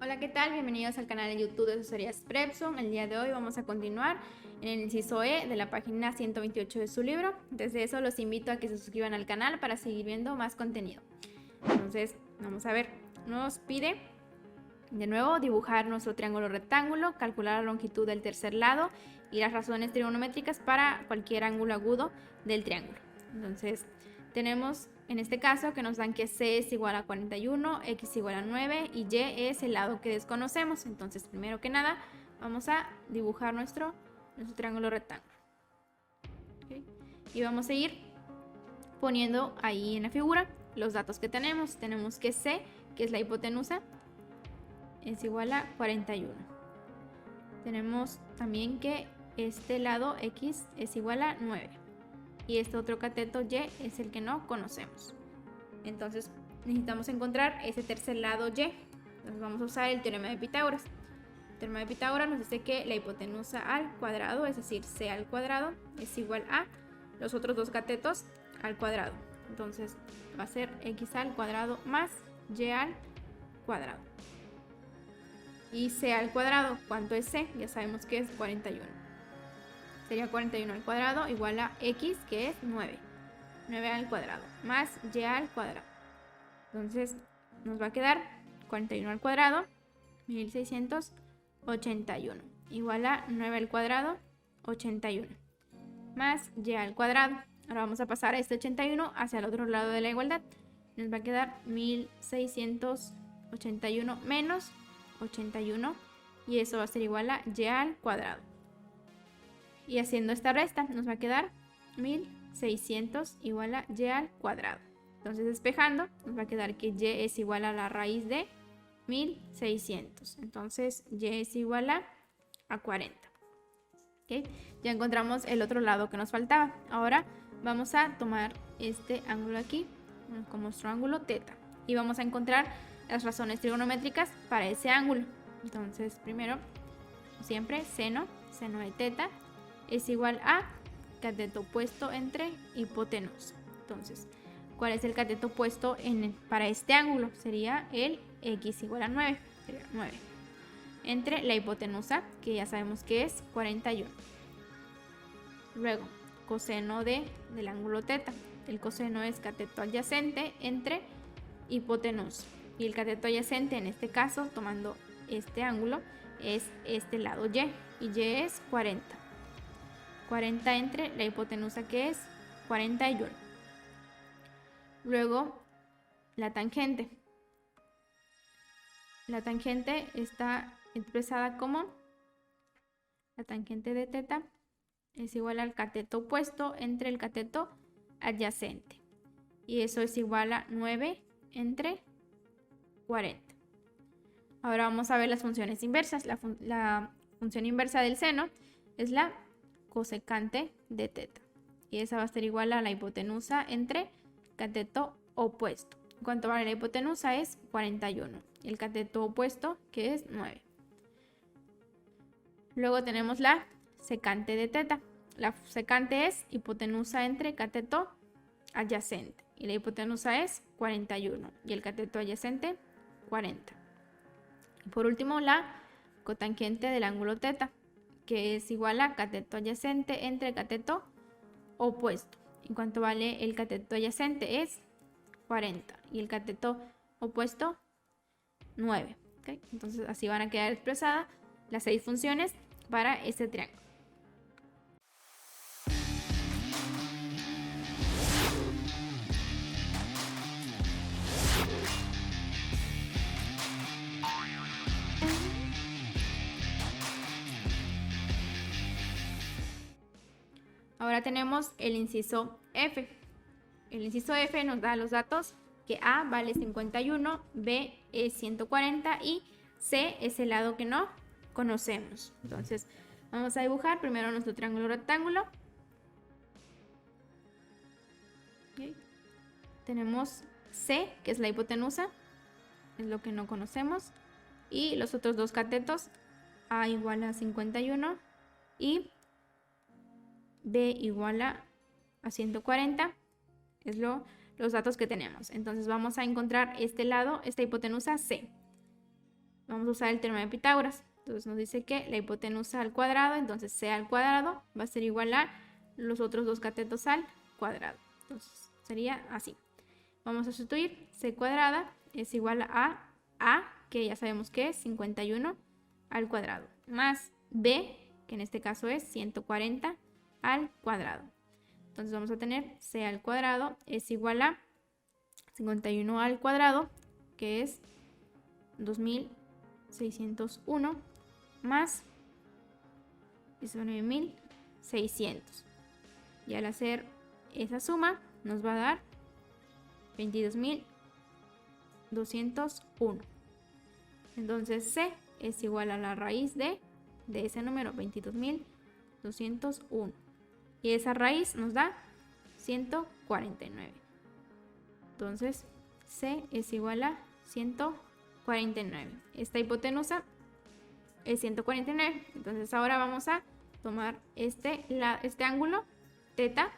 Hola, ¿qué tal? Bienvenidos al canal de YouTube de Asesorías Prepson. El día de hoy vamos a continuar en el inciso E de la página 128 de su libro. Desde eso los invito a que se suscriban al canal para seguir viendo más contenido. Entonces, vamos a ver. Nos pide de nuevo dibujar nuestro triángulo rectángulo, calcular la longitud del tercer lado y las razones trigonométricas para cualquier ángulo agudo del triángulo. Entonces, tenemos en este caso que nos dan que C es igual a 41, X igual a 9 y Y es el lado que desconocemos. Entonces, primero que nada, vamos a dibujar nuestro triángulo rectángulo. ¿Okay? Y vamos a ir poniendo ahí en la figura los datos que tenemos. Tenemos que C, que es la hipotenusa, es igual a 41. Tenemos también que este lado X es igual a 9. Y este otro cateto Y es el que no conocemos. Entonces necesitamos encontrar ese tercer lado Y. Entonces vamos a usar el teorema de Pitágoras. El teorema de Pitágoras nos dice que la hipotenusa al cuadrado, es decir, C al cuadrado, es igual a los otros dos catetos al cuadrado. Entonces va a ser X al cuadrado más Y al cuadrado. Y C al cuadrado, ¿cuánto es C? Ya sabemos que es 41. Sería 41 al cuadrado igual a X, que es 9. 9 al cuadrado más Y al cuadrado. Entonces nos va a quedar 41 al cuadrado, 1681, igual a 9 al cuadrado, 81, más Y al cuadrado. Ahora vamos a pasar a este 81 hacia el otro lado de la igualdad. Nos va a quedar 1681 menos 81 y eso va a ser igual a Y al cuadrado. Y haciendo esta resta nos va a quedar 1600 igual a Y al cuadrado. Entonces despejando nos va a quedar que Y es igual a la raíz de 1600. Entonces Y es igual a 40. ¿Okay? Ya encontramos el otro lado que nos faltaba. Ahora vamos a tomar este ángulo aquí como nuestro ángulo teta. Y vamos a encontrar las razones trigonométricas para ese ángulo. Entonces primero, siempre, seno de teta es igual a cateto opuesto entre hipotenusa. Entonces, ¿cuál es el cateto opuesto para este ángulo? Sería el X igual a 9. Sería 9. Entre la hipotenusa, que ya sabemos que es 41. Luego, coseno del ángulo teta. El coseno es cateto adyacente entre hipotenusa. Y el cateto adyacente, en este caso, tomando este ángulo, es este lado Y. Y Y es 40. 40 entre la hipotenusa, que es 41. Luego, la tangente. La tangente está expresada como la tangente de teta es igual al cateto opuesto entre el cateto adyacente. Y eso es igual a 9 entre 40. Ahora vamos a ver las funciones inversas. La función inversa del seno es la cosecante de teta. Y esa va a ser igual a la hipotenusa entre cateto opuesto. En cuanto vale la hipotenusa es 41. Y el cateto opuesto, que es 9. Luego tenemos la secante de teta. La secante es hipotenusa entre cateto adyacente. Y la hipotenusa es 41. Y el cateto adyacente, 40. Y por último, la cotangente del ángulo teta, que es igual a cateto adyacente entre cateto opuesto. En cuanto vale el cateto adyacente es 40 y el cateto opuesto 9. ¿Okay? Entonces así van a quedar expresadas las 6 funciones para este triángulo. Ahora tenemos el inciso F. El inciso F nos da los datos que A vale 51, B es 140 y C es el lado que no conocemos. Entonces vamos a dibujar primero nuestro triángulo rectángulo. Okay. Tenemos C, que es la hipotenusa, es lo que no conocemos, y los otros dos catetos, A igual a 51 y B igual a 140, es los datos que tenemos. Entonces vamos a encontrar este lado, esta hipotenusa C. vamos a usar el teorema de Pitágoras. Entonces nos dice que la hipotenusa al cuadrado, entonces c al cuadrado va a ser igual a los otros dos catetos al cuadrado. Entonces sería así. Vamos a sustituir c cuadrada es igual a, que ya sabemos que es 51 al cuadrado, más b, que en este caso es 140 al cuadrado. Entonces vamos a tener c al cuadrado es igual a 51 al cuadrado, que es 2601, más 19.600. Y al hacer esa suma nos va a dar 22.201. Entonces c es igual a la raíz de ese número, 22.201. Y esa raíz nos da 149. Entonces c es igual a 149. Esta hipotenusa es 149. Entonces ahora vamos a tomar este ángulo teta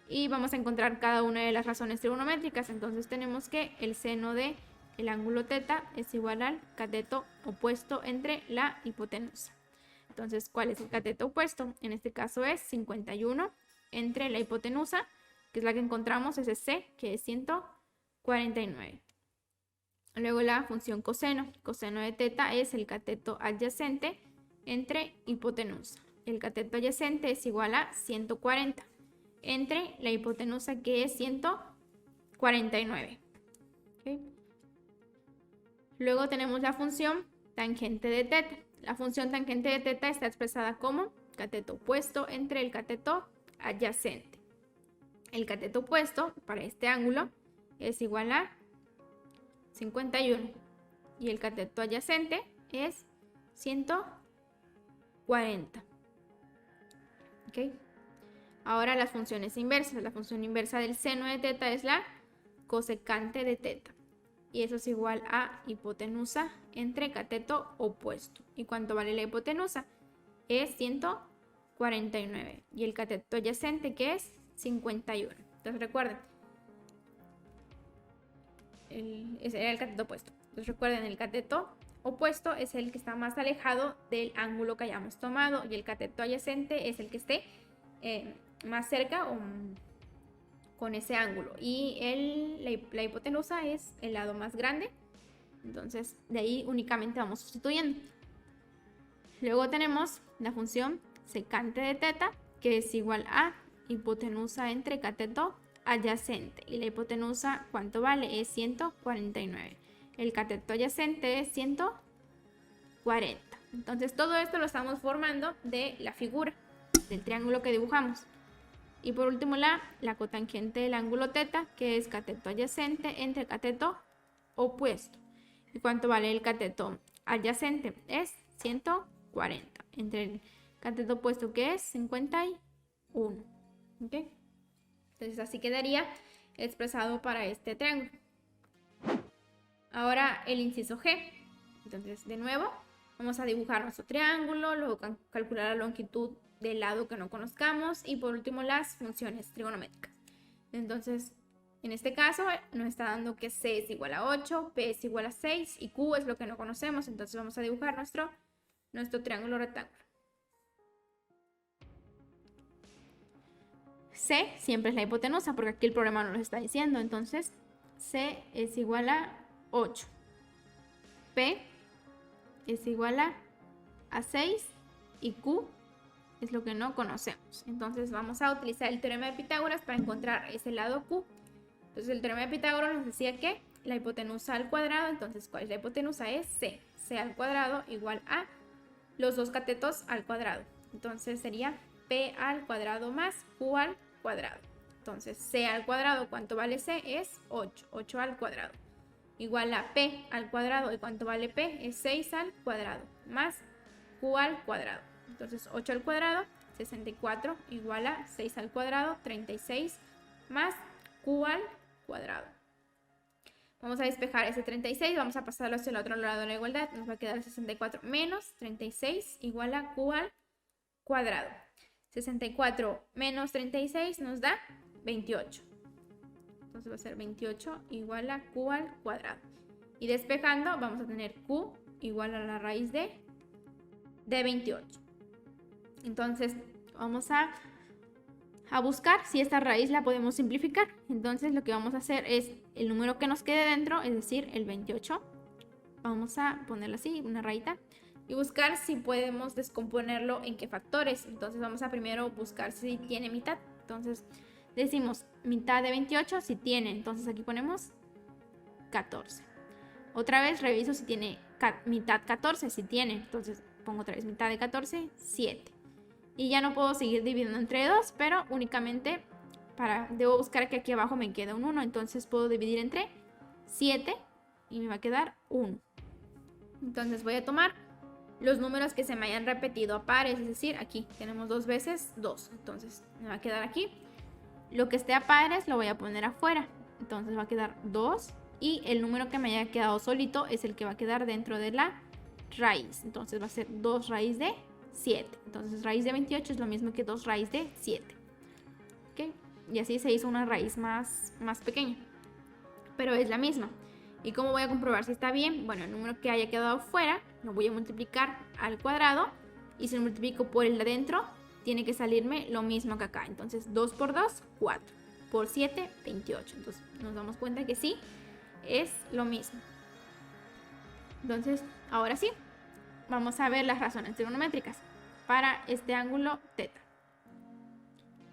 y vamos a encontrar cada una de las razones trigonométricas. Entonces tenemos que el seno de el ángulo teta es igual al cateto opuesto entre la hipotenusa. Entonces, ¿cuál es el cateto opuesto? En este caso es 51 entre la hipotenusa, que es la que encontramos, ese c, que es 149. Luego la función coseno. Coseno de teta es el cateto adyacente entre hipotenusa. El cateto adyacente es igual a 140 entre la hipotenusa, que es 149. ¿Okay? Luego tenemos la función tangente de teta. La función tangente de teta está expresada como cateto opuesto entre el cateto adyacente. El cateto opuesto para este ángulo es igual a 51 y el cateto adyacente es 140. ¿Okay? Ahora las funciones inversas. La función inversa del seno de teta es la cosecante de teta. Y eso es igual a hipotenusa entre cateto opuesto. ¿Y cuánto vale la hipotenusa? Es 149. Y el cateto adyacente, que es 51. Entonces recuerden, ese era el cateto opuesto. Entonces recuerden, el cateto opuesto es el que está más alejado del ángulo que hayamos tomado. Y el cateto adyacente es el que esté más cerca o con ese ángulo, y la hipotenusa es el lado más grande. Entonces de ahí únicamente vamos sustituyendo. Luego tenemos la función secante de teta, que es igual a hipotenusa entre cateto adyacente, y la hipotenusa, ¿cuánto vale? Es 149. El cateto adyacente es 140. Entonces todo esto lo estamos formando de la figura del triángulo que dibujamos. Y por último la cotangente del ángulo teta, que es cateto adyacente entre cateto opuesto. ¿Y cuánto vale el cateto adyacente? Es 140 entre el cateto opuesto, que es 51. ¿Okay? Entonces así quedaría expresado para este triángulo. Ahora el inciso G. Entonces de nuevo vamos a dibujar nuestro triángulo, luego calcular la longitud del lado que no conozcamos y por último las funciones trigonométricas. Entonces en este caso nos está dando que c es igual a 8, p es igual a 6 y q es lo que no conocemos. Entonces vamos a dibujar nuestro triángulo rectángulo. C siempre es la hipotenusa porque aquí el problema no lo está diciendo. Entonces c es igual a 8, p es igual a 6 y q es lo que no conocemos. Entonces vamos a utilizar el teorema de Pitágoras para encontrar ese lado q. Entonces el teorema de Pitágoras nos decía que la hipotenusa al cuadrado, entonces ¿cuál es la hipotenusa? Es c. C al cuadrado igual a los dos catetos al cuadrado. Entonces sería p al cuadrado más q al cuadrado. Entonces c al cuadrado, ¿cuánto vale c? Es 8. 8 al cuadrado. Igual a p al cuadrado. ¿Y cuánto vale p? Es 6 al cuadrado. Más q al cuadrado. Entonces 8 al cuadrado, 64, igual a 6 al cuadrado, 36, más q al cuadrado. Vamos a despejar ese 36, vamos a pasarlo hacia el otro lado de la igualdad. Nos va a quedar 64 menos 36 igual a q al cuadrado. 64 menos 36 nos da 28. Entonces va a ser 28 igual a q al cuadrado. Y despejando vamos a tener q igual a la raíz de 28. Entonces vamos a buscar si esta raíz la podemos simplificar. Entonces lo que vamos a hacer es el número que nos quede dentro, es decir, el 28. Vamos a ponerlo así, una rayita, y buscar si podemos descomponerlo en qué factores. Entonces vamos a primero buscar si tiene mitad. Entonces decimos mitad de 28 si tiene. Entonces aquí ponemos 14. Otra vez reviso si tiene mitad 14, si tiene. Entonces pongo otra vez mitad de 14, 7. Y ya no puedo seguir dividiendo entre 2, pero únicamente debo buscar que aquí abajo me quede un 1. Entonces puedo dividir entre 7 y me va a quedar 1. Entonces voy a tomar los números que se me hayan repetido a pares, es decir, aquí tenemos 2 veces 2. Entonces me va a quedar aquí. Lo que esté a pares lo voy a poner afuera. Entonces va a quedar 2. Y el número que me haya quedado solito es el que va a quedar dentro de la raíz. Entonces va a ser 2 raíz de 7. Entonces raíz de 28 es lo mismo que 2 raíz de 7. ¿Ok? Y así se hizo una raíz más pequeña. Pero es la misma. ¿Y cómo voy a comprobar si está bien? Bueno, el número que haya quedado fuera lo voy a multiplicar al cuadrado. Y si lo multiplico por el de adentro, tiene que salirme lo mismo que acá. Entonces 2 por 2, 4. Por 7, 28. Entonces nos damos cuenta que sí, es lo mismo. Entonces, ahora sí, vamos a ver las razones trigonométricas para este ángulo teta.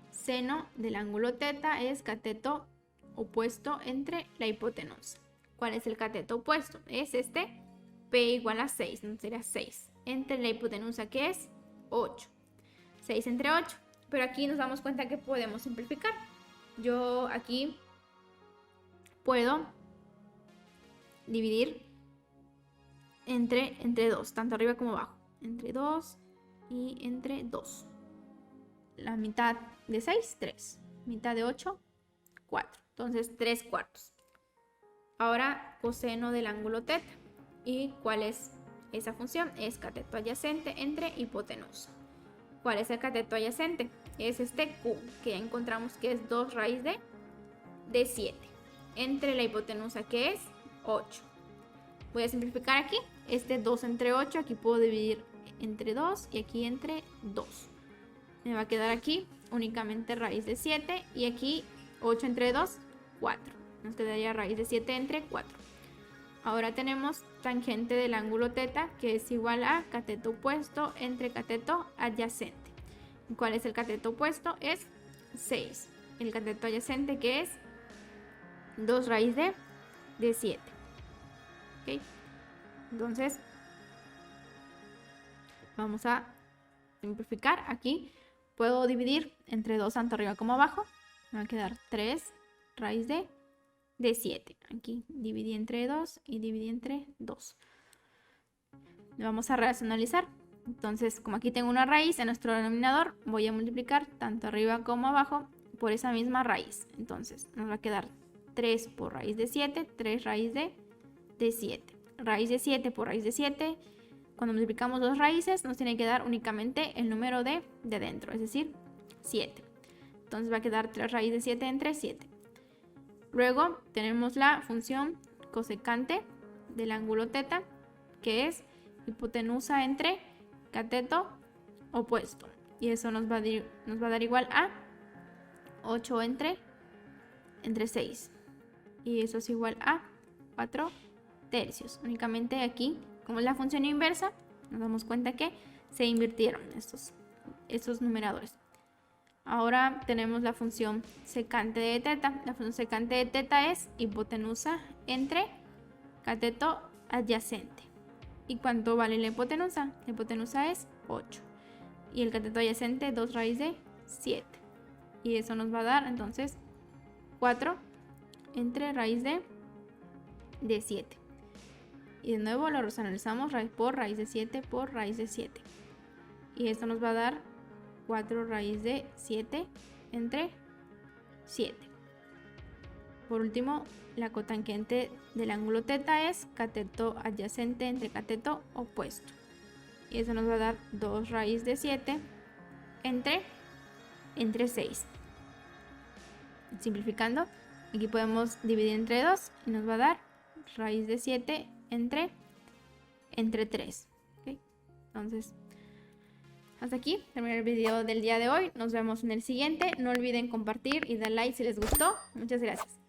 Seno del ángulo teta es cateto opuesto entre la hipotenusa. ¿Cuál es el cateto opuesto? Es este, P igual a 6, no sería 6. Entre la hipotenusa, que es 8. 6 entre 8. Pero aquí nos damos cuenta que podemos simplificar. Yo aquí puedo dividir entre 2, tanto arriba como abajo. Entre 2 y entre 2. La mitad de 6, 3. Mitad de 8, 4. Entonces 3 cuartos. Ahora coseno del ángulo teta. ¿Y cuál es esa función? Es cateto adyacente entre hipotenusa. ¿Cuál es el cateto adyacente? Es este Q, que ya encontramos que es 2 raíz de 7. Entre la hipotenusa, que es 8. Voy a simplificar aquí. Este 2 entre 8, aquí puedo dividir entre 2 y aquí entre 2. Me va a quedar aquí únicamente raíz de 7 y aquí 8 entre 2, 4. Nos quedaría raíz de 7 entre 4. Ahora tenemos tangente del ángulo teta, que es igual a cateto opuesto entre cateto adyacente. ¿Cuál es el cateto opuesto? Es 6. El cateto adyacente, que es 2 raíz de 7. ¿Ok? Entonces, vamos a simplificar. Aquí puedo dividir entre 2 tanto arriba como abajo. Me va a quedar 3 raíz de 7. Aquí dividí entre 2 y dividí entre 2. Lo vamos a racionalizar. Entonces, como aquí tengo una raíz en nuestro denominador, voy a multiplicar tanto arriba como abajo por esa misma raíz. Entonces, nos va a quedar 3 por raíz de 7, 3 raíz de 7. Raíz de 7 por raíz de 7. Cuando multiplicamos dos raíces, nos tiene que dar únicamente el número de dentro, es decir, 7. Entonces va a quedar 3 raíz de 7 entre 7. Luego tenemos la función cosecante del ángulo teta, que es hipotenusa entre cateto opuesto. Y eso nos va a dar igual a 8 entre 6. Y eso es igual a 4 tercios. Únicamente aquí, como es la función inversa, nos damos cuenta que se invirtieron estos numeradores. Ahora tenemos la función secante de teta. La función secante de teta es hipotenusa entre cateto adyacente. ¿Y cuánto vale la hipotenusa? La hipotenusa es 8. Y el cateto adyacente 2 raíz de 7. Y eso nos va a dar entonces 4 entre raíz de 7. Y de nuevo lo racionalizamos por raíz de 7 por raíz de 7. Y esto nos va a dar 4 raíz de 7 entre 7. Por último, la cotangente del ángulo teta es cateto adyacente entre cateto opuesto. Y eso nos va a dar 2 raíz de 7 entre 6. Simplificando, aquí podemos dividir entre 2 y nos va a dar raíz de 7 entre entre 3. ¿Okay? Entonces, hasta aquí termina el video del día de hoy. Nos vemos en el siguiente. No olviden compartir y dar like si les gustó. Muchas gracias.